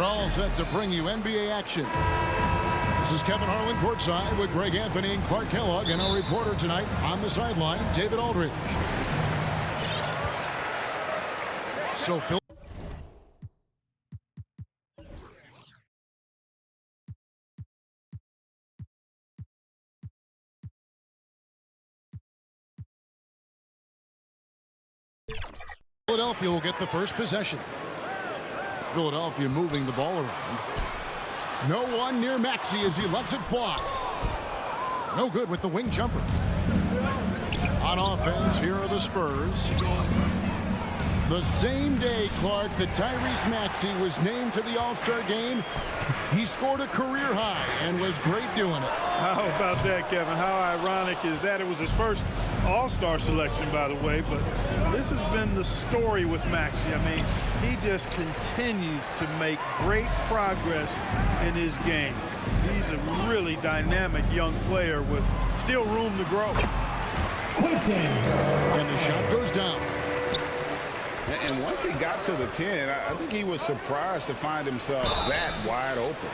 We're all set to bring you NBA action. This is Kevin Harlan courtside with Greg Anthony and Clark Kellogg, and our reporter tonight on the sideline, David Aldridge. So Phil. Philadelphia will get the first possession. Philadelphia moving the ball around. No one near Maxey as he lets it fly. No good with the wing jumper. On offense, here are the Spurs. The same day, Clark, that Tyrese Maxey was named to the All-Star game, he scored a career high and was great doing it. How about that, Kevin? How ironic is that? It was his first All-Star selection, by the way, but this has been the story with Maxey. I mean, he just continues to make great progress in his game. He's a really dynamic young player with still room to grow. And the shot goes down. And once he got to the 10, I think he was surprised to find himself that wide open.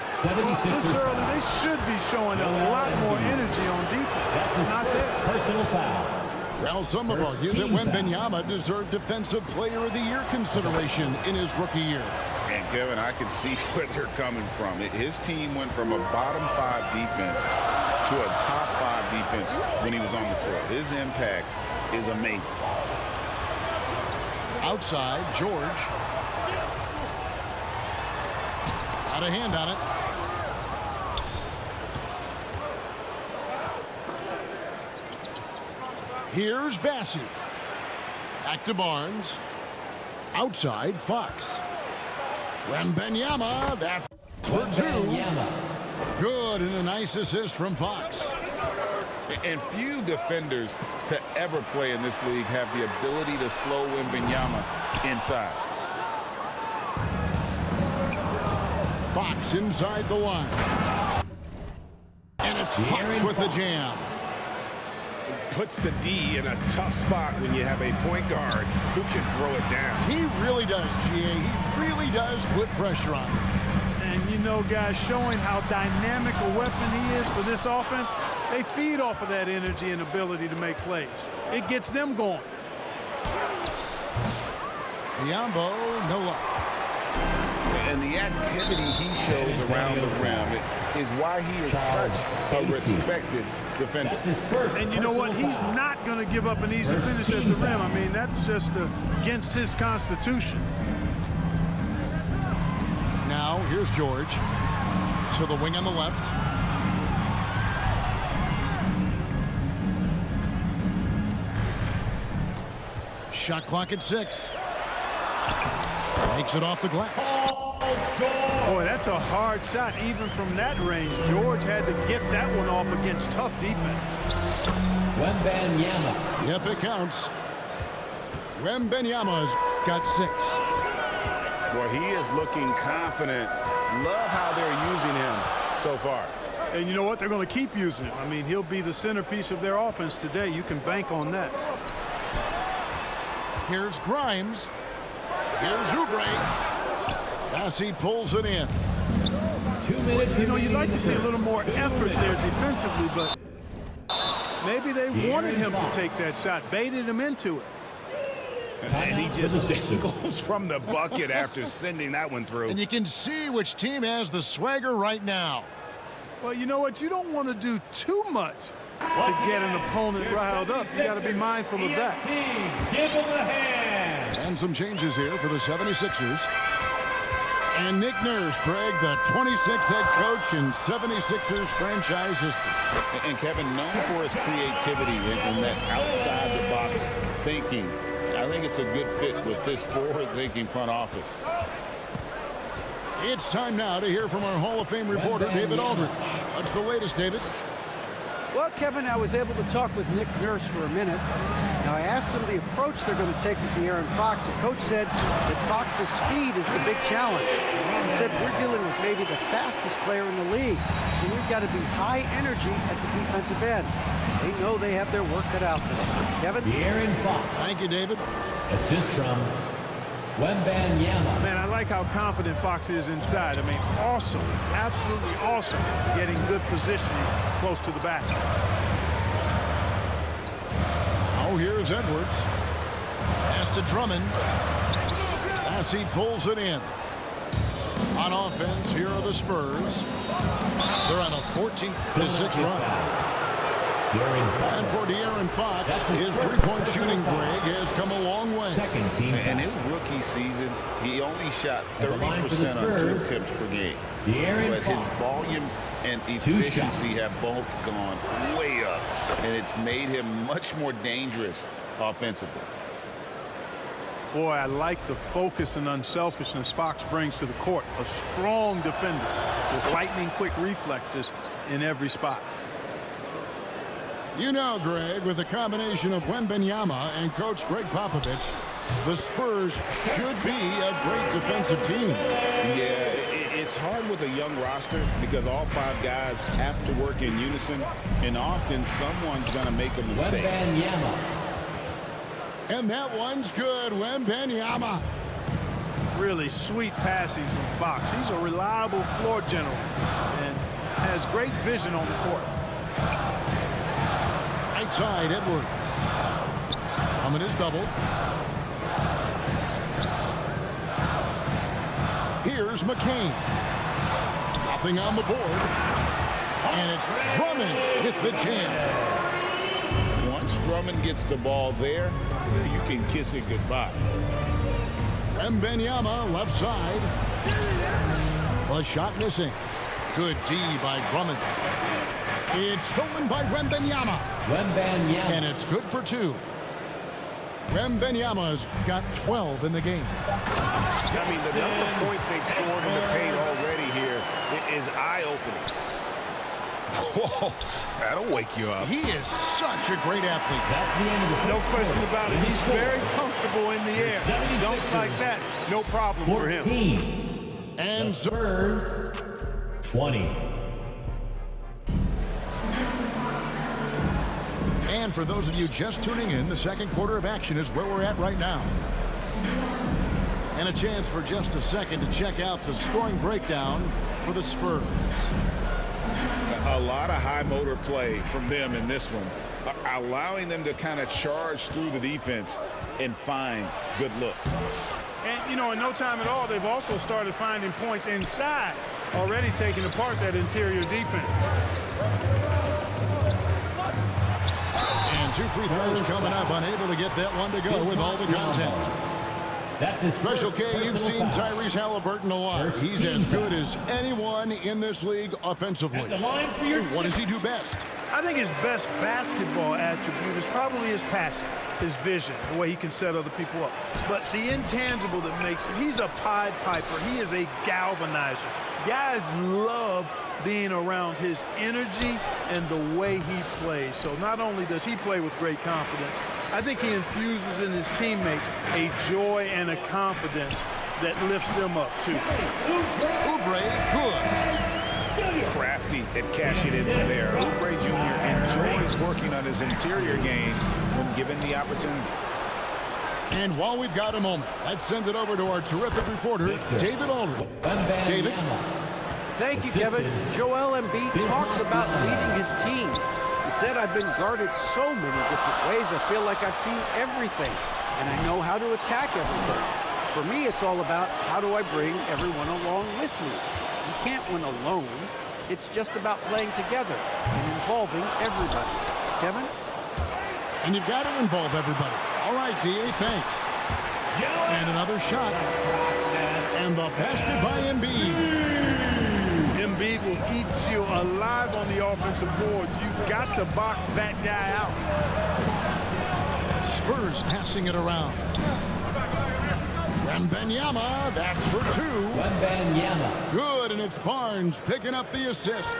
This early, they should be showing a lot more energy on defense. That's not there. Personal foul. Well, some have argued that Wembanyama deserved Defensive Player of the Year consideration in his rookie year. And, Kevin, I can see where they're coming from. His team went from a bottom 5 defense to a top 5 defense when he was on the floor. His impact is amazing. Outside, George. Got a hand on it. Here's Bassett. Back to Barnes. Outside, Fox. Wembanyama, that's for 2. Good, and a nice assist from Fox. And few defenders to ever play in this league have the ability to slow Wembanyama inside. Fox inside the line. And it's Fox with the jam. Puts the D in a tough spot when you have a point guard who can throw it down. He really does, G.A. He really does put pressure on him. And, you know, guys, showing how dynamic a weapon he is for this offense, they feed off of that energy and ability to make plays. It gets them going. Biyombo, no luck. And the activity he shows around the rim is why he is such a respected defender. And you know what? He's not going to give up an easy finish at the rim. I mean, that's just against his constitution. Now, here's George. To the wing on the left. Shot clock at 6. Makes it off the glass. Boy, that's a hard shot even from that range. George had to get that one off against tough defense. Wembanyama. Yep, it counts. Wembanyama's got 6. Well, he is looking confident. Love how they're using him so far. And you know what? They're going to keep using him. I mean, he'll be the centerpiece of their offense today. You can bank on that. Here's Grimes. Here's Oubre. As he pulls it in. 2 minutes. You know, you'd like to see a little more effort there defensively, but maybe they wanted him to take that shot, baited him into it. And he just dangles from the bucket after sending that one through. And you can see which team has the swagger right now. Well, you know what? You don't want to do too much to get an opponent riled up. You got to be mindful of that. Give him a hand. And some changes here for the 76ers. And Nick Nurse, Greg, the 26th head coach and 76ers franchise assistant. And Kevin, known for his creativity and that outside-the-box thinking, I think it's a good fit with this forward-thinking front office. It's time now to hear from our Hall of Fame reporter, David Aldridge. What's the latest, David? Well, Kevin, I was able to talk with Nick Nurse for a minute. Now, I asked him the approach they're going to take with De'Aaron Fox. The coach said that Fox's speed is the big challenge. He said, we're dealing with maybe the fastest player in the league, so we've got to be high energy at the defensive end. They know they have their work cut out for them. Kevin? De'Aaron Fox. Thank you, David. Assist from Wembanyama. Man, I like how confident Fox is inside. I mean, awesome, absolutely awesome, getting good positioning close to the basket. Oh, here's Edwards. Pass to Drummond. As he pulls it in. On offense, here are the Spurs. They're on a 14-6 run. And for De'Aaron Fox, his three-point shooting, Greg, has come a long way. Second team. In his rookie season, he only shot 30% on 2 attempts per game. But his volume and efficiency have both gone way up, and it's made him much more dangerous offensively. Boy, I like the focus and unselfishness Fox brings to the court. A strong defender with lightning-quick reflexes in every spot. You know, Greg, with a combination of Wembanyama and Coach Greg Popovich, the Spurs should be a great defensive team. Yeah, it's hard with a young roster because all 5 guys have to work in unison, and often someone's going to make a mistake. Wembanyama. And that one's good, Wembanyama. Really sweet passing from Fox. He's a reliable floor general and has great vision on the court. Right side, Edwards. Drummond is doubled. Here's McCain. Nothing on the board. And it's Drummond with the jam. Once Drummond gets the ball there, you can kiss it goodbye. Wembanyama, left side. A shot missing. Good D by Drummond. It's stolen by Wembanyama. Wembanyama. And it's good for 2. Wembanyama's got 12 in the game. I mean, the number of points they've scored in the paint already here is eye-opening. Whoa, that'll wake you up. He is such a great athlete. That's the end of the No first question quarter. about it. He's very comfortable in the air. Dunks like that, no problem for him. 14. And Spurs 20. And for those of you just tuning in, the second quarter of action is where we're at right now. And a chance for just a second to check out the scoring breakdown for the Spurs. A lot of high motor play from them in this one, allowing them to kind of charge through the defense and find good looks. And, you know, in no time at all, they've also started finding points inside, already taking apart that interior defense. And 2 free throws coming up, unable to get that one to go with all the content. That's his Special first K, you've personal seen foul. Tyrese Halliburton a lot. First He's team as good foul. as anyone in this league offensively. At the line for your What does he do best? I think his best basketball attribute is probably his passing, his vision, the way he can set other people up. But the intangible that makes him, he's a Pied Piper. He is a galvanizer. Guys love being around his energy and the way he plays. So not only does he play with great confidence, I think he infuses in his teammates a joy and a confidence that lifts them up, too. Oubre, good. Crafty at cashing in from there. Oubre Jr. enjoys working on his interior game when given the opportunity. And while we've got a moment, let's send it over to our terrific reporter, David Aldridge. David. Thank you, Kevin. Joel Embiid talks about leading his team. He said, I've been guarded so many different ways. I feel like I've seen everything, and I know how to attack everything. For me, it's all about how do I bring everyone along with me. You can't win alone. It's just about playing together and involving everybody. Kevin? And you've got to involve everybody. All right, D.A., thanks. And another shot. And the basket by Embiid. Embiid will eat you alive on the offensive boards. You've got to box that guy out. Spurs passing it around. Wembanyama, that's for 2. Wembanyama. Good, and it's Barnes picking up the assist.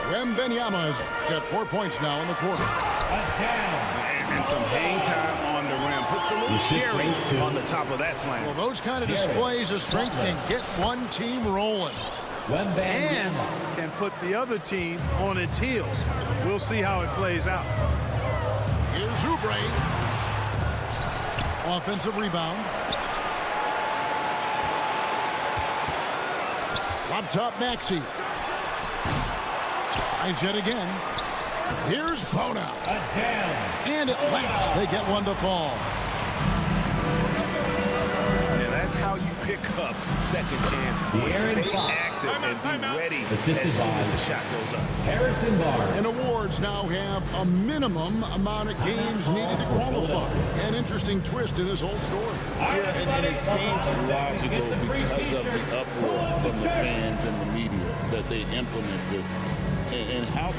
Wembanyama's got 4 points now in the quarter. And some hang time on the rim. Puts a little cherry on the top of that slam. Well, those kind of displays of strength can get one team rolling. And Wembanyama. can put the other team on its heels. We'll see how it plays out. Here's Oubre. Offensive rebound. Up top, Maxey. Tries yet again. Here's Bona. A down. And at last, they get one to fall. And that's how you pick up second chance points. De'Aaron Stay Fox. active and be ready Assisted as soon by as the shot goes up. Harrison Barnes. And awards now have a minimum amount of games needed to qualify. An interesting twist in this whole story. Yeah, and it seems logical because of the uproar from the fans and the media that they implement this. And how